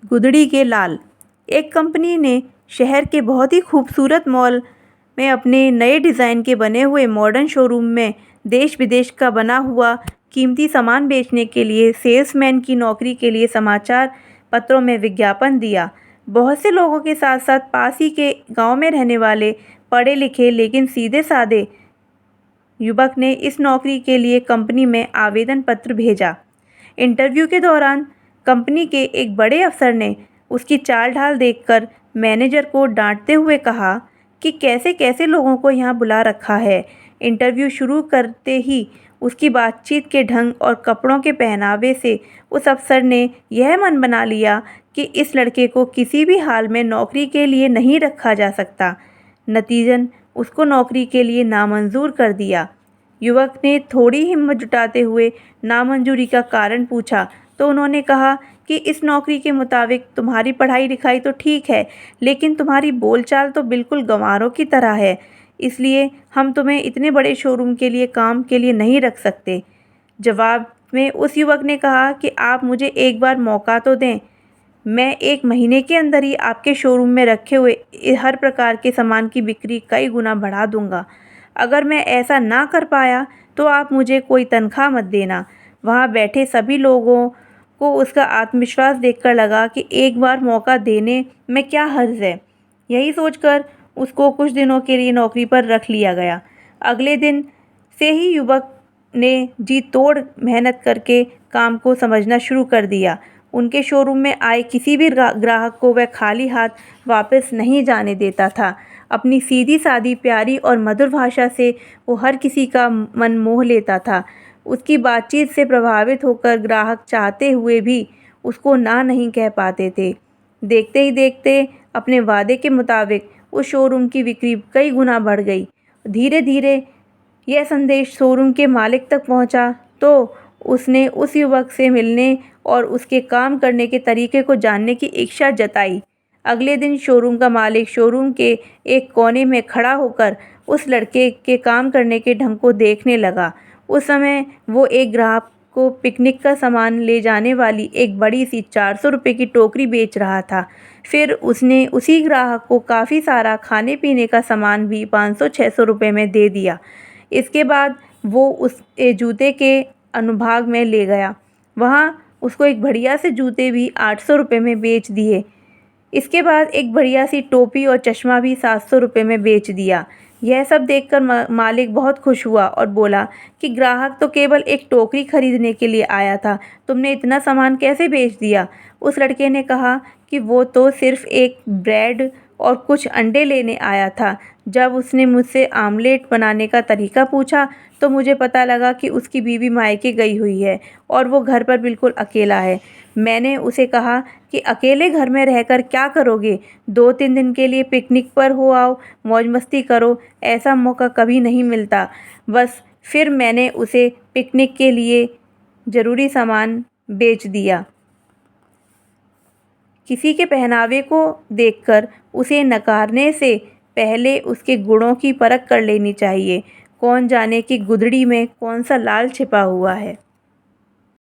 गुदड़ी के लाल। एक कंपनी ने शहर के बहुत ही खूबसूरत मॉल में अपने नए डिज़ाइन के बने हुए मॉडर्न शोरूम में देश विदेश का बना हुआ कीमती सामान बेचने के लिए सेल्समैन की नौकरी के लिए समाचार पत्रों में विज्ञापन दिया। बहुत से लोगों के साथ साथ पास ही के गांव में रहने वाले पढ़े लिखे लेकिन सीधे साधे युवक ने इस नौकरी के लिए कंपनी में आवेदन पत्र भेजा। इंटरव्यू के दौरान कंपनी के एक बड़े अफसर ने उसकी चाल ढाल देखकर मैनेजर को डांटते हुए कहा कि कैसे कैसे लोगों को यहाँ बुला रखा है। इंटरव्यू शुरू करते ही उसकी बातचीत के ढंग और कपड़ों के पहनावे से उस अफसर ने यह मन बना लिया कि इस लड़के को किसी भी हाल में नौकरी के लिए नहीं रखा जा सकता। नतीजन उसको नौकरी के लिए नामंजूर कर दिया। युवक ने थोड़ी हिम्मत जुटाते हुए नामंजूरी का कारण पूछा तो उन्होंने कहा कि इस नौकरी के मुताबिक तुम्हारी पढ़ाई लिखाई तो ठीक है, लेकिन तुम्हारी बोलचाल तो बिल्कुल गंवारों की तरह है, इसलिए हम तुम्हें इतने बड़े शोरूम के लिए काम के लिए नहीं रख सकते। जवाब में उस युवक ने कहा कि आप मुझे एक बार मौका तो दें, मैं 1 महीने के अंदर ही आपके शोरूम में रखे हुए हर प्रकार के सामान की बिक्री कई गुना बढ़ा दूंगा। अगर मैं ऐसा ना कर पाया तो आप मुझे कोई तनख्वाह मत देना। वहाँ बैठे सभी लोगों को उसका आत्मविश्वास देखकर लगा कि एक बार मौका देने में क्या हर्ज है। यही सोचकर उसको कुछ दिनों के लिए नौकरी पर रख लिया गया। अगले दिन से ही युवक ने जी तोड़ मेहनत करके काम को समझना शुरू कर दिया। उनके शोरूम में आए किसी भी ग्राहक को वह खाली हाथ वापस नहीं जाने देता था। अपनी सीधी सादी प्यारी और मधुर भाषा से वो हर किसी का मन मोह लेता था। उसकी बातचीत से प्रभावित होकर ग्राहक चाहते हुए भी उसको ना नहीं कह पाते थे। देखते ही देखते अपने वादे के मुताबिक उस शोरूम की बिक्री कई गुना बढ़ गई। धीरे धीरे यह संदेश शोरूम के मालिक तक पहुंचा तो उसने उस युवक से मिलने और उसके काम करने के तरीके को जानने की इच्छा जताई। अगले दिन शोरूम का मालिक शोरूम के एक कोने में खड़ा होकर उस लड़के के काम करने के ढंग को देखने लगा। उस समय वो एक ग्राहक को पिकनिक का सामान ले जाने वाली एक बड़ी सी 400 रुपये की टोकरी बेच रहा था। फिर उसने उसी ग्राहक को काफ़ी सारा खाने पीने का सामान भी 500-600 रुपये में दे दिया। इसके बाद वो उस जूते के अनुभाग में ले गया। वहाँ उसको एक बढ़िया से जूते भी 800 रुपये में बेच दिए। इसके बाद एक बढ़िया सी टोपी और चश्मा भी 700 रुपये में बेच दिया। यह सब देखकर मालिक बहुत खुश हुआ और बोला कि ग्राहक तो केवल एक टोकरी खरीदने के लिए आया था, तुमने इतना सामान कैसे बेच दिया? उस लड़के ने कहा कि वो तो सिर्फ एक ब्रेड और कुछ अंडे लेने आया था। जब उसने मुझसे आमलेट बनाने का तरीका पूछा तो मुझे पता लगा कि उसकी बीवी मायके गई हुई है और वो घर पर बिल्कुल अकेला है। मैंने उसे कहा कि अकेले घर में रहकर क्या करोगे? 2-3 दिन के लिए पिकनिक पर हो आओ, मौज मस्ती करो, ऐसा मौका कभी नहीं मिलता। बस फिर मैंने उसे पिकनिक के लिए ज़रूरी सामान बेच दिया। किसी के पहनावे को देखकर उसे नकारने से पहले उसके गुणों की परख कर लेनी चाहिए। कौन जाने कि गुदड़ी में कौन सा लाल छिपा हुआ है।